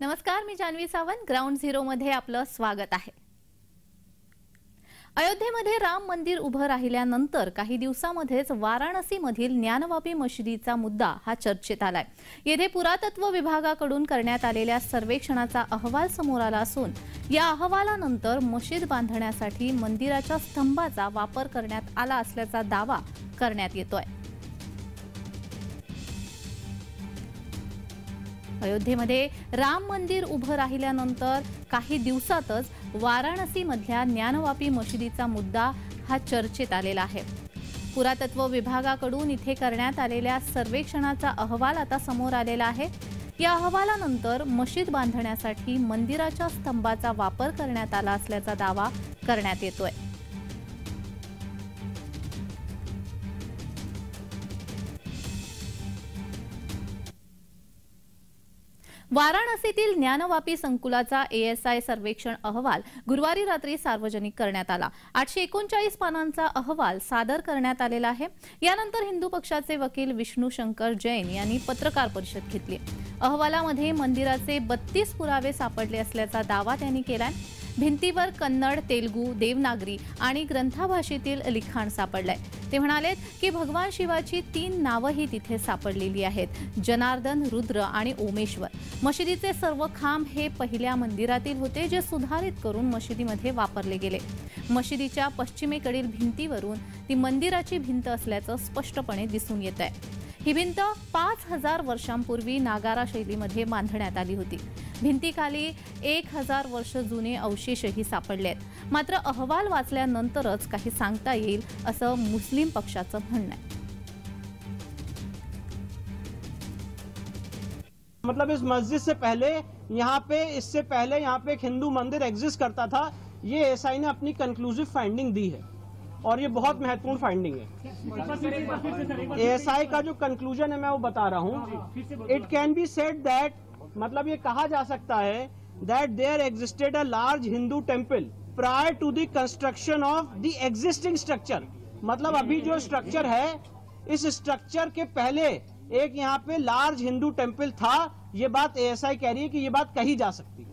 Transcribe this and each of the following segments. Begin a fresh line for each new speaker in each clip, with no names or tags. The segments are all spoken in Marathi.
नमस्कार, मी जान्हवी सावंत. ग्राउंड झिरो मध्ये आपलं स्वागत आहे. अयोध्येमध्ये राम मंदिर उभं राहिल्यानंतर काही दिवसांमध्येच वाराणसीमधील ज्ञानवापी मशिदीचा मुद्दा हा चर्चेत आलाय. येथे पुरातत्व विभागाकडून करण्यात आलेल्या सर्वेक्षणाचा अहवाल समोर आला असून या अहवालानंतर मशीद बांधण्यासाठी मंदिराच्या स्तंभाचा वापर करण्यात आला असल्याचा दावा करण्यात येतोय. अयोध्येमध्ये राम मंदिर उभं राहिल्यानंतर काही दिवसातच वाराणसीमधल्या ज्ञानवापी मशिदीचा मुद्दा हा चर्चेत आलेला आहे. पुरातत्व विभागाकडून इथे करण्यात आलेल्या सर्वेक्षणाचा अहवाल आता समोर आलेला आहे. या अहवालानंतर मशीद बांधण्यासाठी मंदिराच्या स्तंभाचा वापर करण्यात आला असल्याचा दावा करण्यात येतोय. वाराणसीतील ज्ञानवापी संकुलाचा ASI सर्वेक्षण अहवाल गुरुवारी रात्री सार्वजनिक करण्यात आला. 839 पानांचा अहवाल सादर करण्यात आलेला आहे. यानंतर हिंदू पक्षाचे वकील विष्णू शंकर जैन यांनी पत्रकार परिषद घेतली. अहवालामध्ये मंदिराचे 32 पुरावे सापडले असल्याचा दावा त्यांनी केलाय. भिंतीवर कन्नड, तेलुगू, देवनागरी आणि ग्रंथभाषेतील लिखाण सापडलंय. ते म्हणाले की भगवान शिवाची 3 नावंही तिथे सापडलेली आहेत: जनार्दन, रुद्र आणि ओमेश्वर. मशिदीचे सर्व खांब हे पहिल्या मंदिरातील होते, जे सुधारित करून मशिदीमध्ये वापरले गेले. मशिदीच्या पश्चिमेकडील भिंतीवरून ती मंदिराची भिंत असल्याचं स्पष्टपणे दिसून येत आहे. ही भिंत 5000 वर्षांपूर्वी नागारा शैलीमध्ये बांधण्यात आली होती. भिंतीखाली 1000 वर्ष जुने अवशेषही सापडले आहेत. मात्र अहवाल वाचल्यानंतरच काही सांगता येईल असं मुस्लिम पक्षाचं म्हणणं आहे.
मतलब इस मस्जिद से पहले इससे पहले यहाँ पे एक हिंदू मंदिर एग्जिस्ट करता था. ये ASI ने अपनी कंक्लूसिव फाइंडिंग दी है और ये बहुत महत्वपूर्ण फाइंडिंग है. ASI का जो कंक्लूजन है मैं वो बता रहा हूँ. It can be said that, मतलब ये कहा जा सकता है that there existed a large Hindu temple prior to the construction of the existing structure. मतलब अभी जो स्ट्रक्चर है, इस स्ट्रक्चर के पहले एक यहाँ पे लार्ज हिंदू टेम्पल था. ये बात ASI कह रही है कि ये बात कही जा सकती है.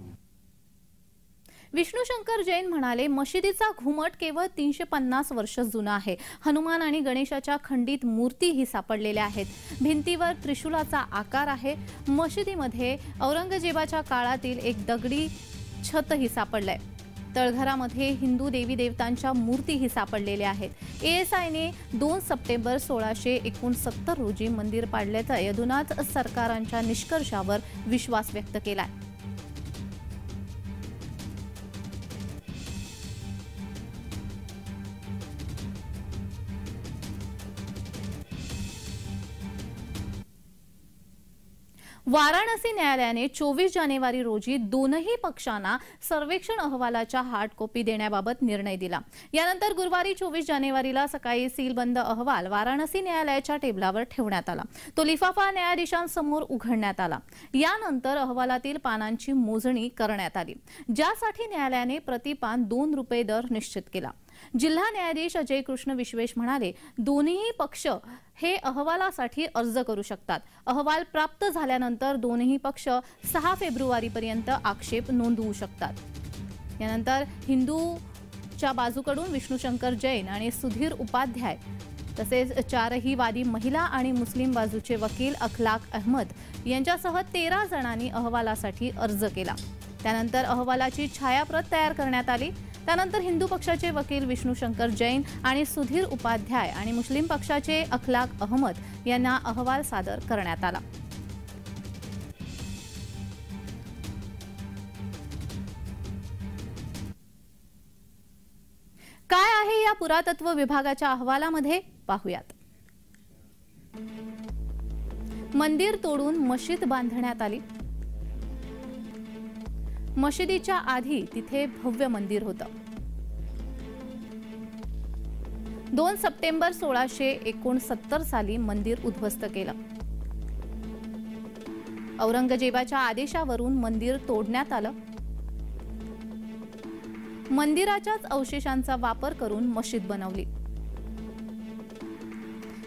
विष्णू शंकर जैन म्हणाले, मशिदीचा घुमट केवळ 350 वर्ष जुना आहे. हनुमान आणि गणेशाच्या खंडित मूर्तीही सापडलेल्या आहेत. भिंतीवर त्रिशूलाचा आकार आहे. मशिदीमध्ये औरंगजेबाच्या काळातील एक दगडी छतही सापडलंय. तळघरामध्ये हिंदू देवी देवतांच्या मूर्तीही सापडलेल्या आहेत. ASI ने 2 सप्टेंबर 1669 रोजी मंदिर पाडल्याचा अधुनात सरकारांच्या निष्कर्षावर विश्वास व्यक्त केलाय. वाराणसी न्यायालयाने 24 जानेवारी रोजी दोनही पक्षांना सर्वेक्षण अहवालाच्या हार्ड कॉपी देण्याबाबत निर्णय दिला. यानंतर गुरुवारी 24 जानेवारीला सकाळी सीलबंद अहवाल वाराणसी न्यायालयाच्या टेबलावर ठेवण्यात आला. तो लिफाफा न्यायाधीशांसमोर उघडण्यात आला. यानंतर अहवालातील पानांची मोजणी करण्यात आली, ज्यासाठी न्यायालयाने प्रतिपान ₹2 दर निश्चित केला. जिल्हा न्यायाधीश अजय कृष्ण विश्वेश म्हणाले, दोन्ही पक्ष हे अहवालासाठी अर्ज करू शकतात. अहवाल प्राप्त झाल्यानंतर दोन्ही पक्ष 6 फेब्रुवारीपर्यंत आक्षेप नोंदवू शकतात. यानंतर हिंदूच्या बाजूकडून विष्णू शंकर जैन आणि सुधीर उपाध्याय तसेच 4ही वादी महिला आणि मुस्लिम बाजूचे वकील अखलाक अहमद यांच्यासह 13 जणांनी अहवालासाठी अर्ज केला. त्यानंतर अहवालाची छायाप्रत तयार करण्यात आली. त्यानंतर हिंदू पक्षाचे वकील विष्णू शंकर जैन आणि सुधीर उपाध्याय आणि मुस्लिम पक्षाचे अखलाक अहमद यांना अहवाल सादर करण्यात आला. काय आहे या पुरातत्व विभागाच्या अहवालामध्ये पाहूयात. मंदिर तोडून मशीद बांधण्यात आली. मशिदीच्या आधी तिथे भव्य मंदिर होतं. 2 सप्टेंबर 1669 साली मंदिर उद्ध्वस्त केलं. औरंगजेबाच्या आदेशावरून मंदिर तोडण्यात आलं. मंदिराच्याच अवशेषांचा वापर करून मशीद बनवली.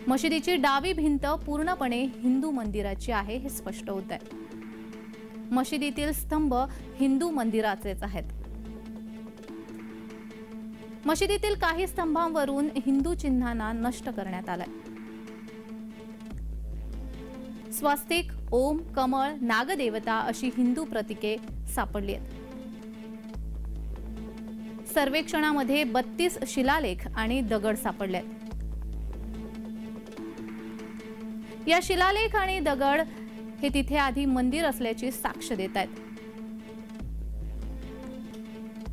मशिदीची डावी भिंत पूर्णपणे हिंदू मंदिराची आहे हे स्पष्ट होत आहे. मशिदीतील स्तंभ हिंदू मंदिराचेच आहेत. मशिदीतील काही स्तंभांवरून हिंदू चिन्हांना नष्ट करण्यात आलंय. स्वास्तिक, ओम, कमळ, नागदेवता अशी हिंदू प्रतीके सापडली आहेत. सर्वेक्षणामध्ये 32 शिलालेख आणि दगड सापडले आहेत. या शिलालेख आणि दगड हे तिथे आधी मंदिर असल्याची साक्ष देत आहेत.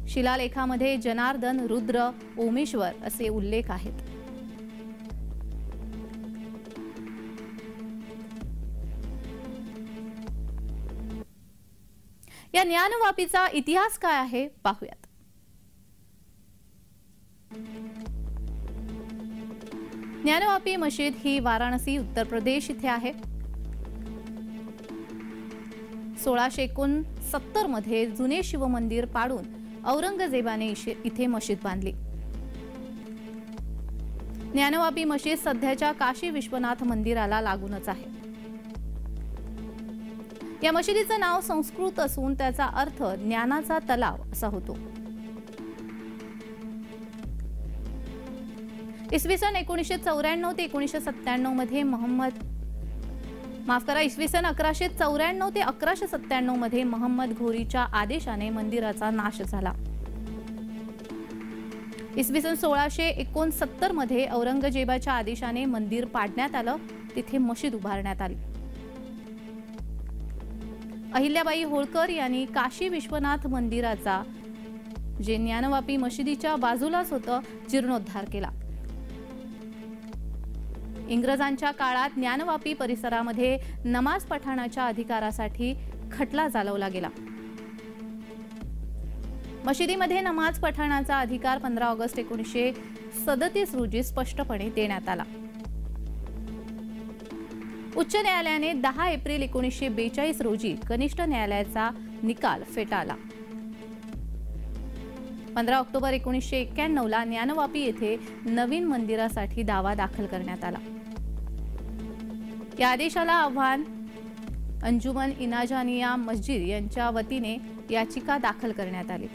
शिलालेखामध्ये जनार्दन, रुद्र, ओमेश्वर असे उल्लेख आहेत. या ज्ञानवापीचा इतिहास काय आहे पाहूयात. ज्ञानवापी मशीद ही वाराणसी, उत्तर प्रदेश इथे आहे. 1669 मध्ये जुने शिवमंदिर पाडून औरंगजेबाने इथे मशीद बांधली. ज्ञानवापी मशीद सध्याच्या काशी विश्वनाथ मंदिराला लागूनच आहे. या मशिदीचं नाव संस्कृत असून त्याचा अर्थ ज्ञानाचा तलाव असा होतो. इसवी सन 1994 ते 1997 मध्ये इसवी सन 1194 ते 1197 मध्ये मोहम्मद घोरीच्या आदेशाने मंदिराचा नाश झाला. इसवी सन 1669 मध्ये औरंगजेबाच्या आदेशाने मंदिर पाडण्यात आलं. तिथे मशीद उभारण्यात आली. अहिल्याबाई होळकर यांनी काशी विश्वनाथ मंदिराचा, जे ज्ञानवापी मशिदीच्या बाजूलाच होतं, जीर्णोद्धार केला. इंग्रजांच्या काळात ज्ञानवापी परिसरामध्ये नमाज पठणाच्या अधिकारासाठी खटला चालवला गेला. मशिदीमध्ये नमाज पठणाचा अधिकार 15 ऑगस्ट 1937 रोजी स्पष्टपणे देण्यात आला. उच्च न्यायालयाने 10 एप्रिल 1942 रोजी कनिष्ठ न्यायालयाचा निकाल फेटाळला. 15 ऑक्टोबर 1991 ला ज्ञानवापी येथे नवीन मंदिरासाठी दावा दाखल करण्यात आला. या आदेशाला आव्हान अंजुमन इनाजानिया मस्जिद यांच्या वतीने याचिका दाखल करण्यात आली.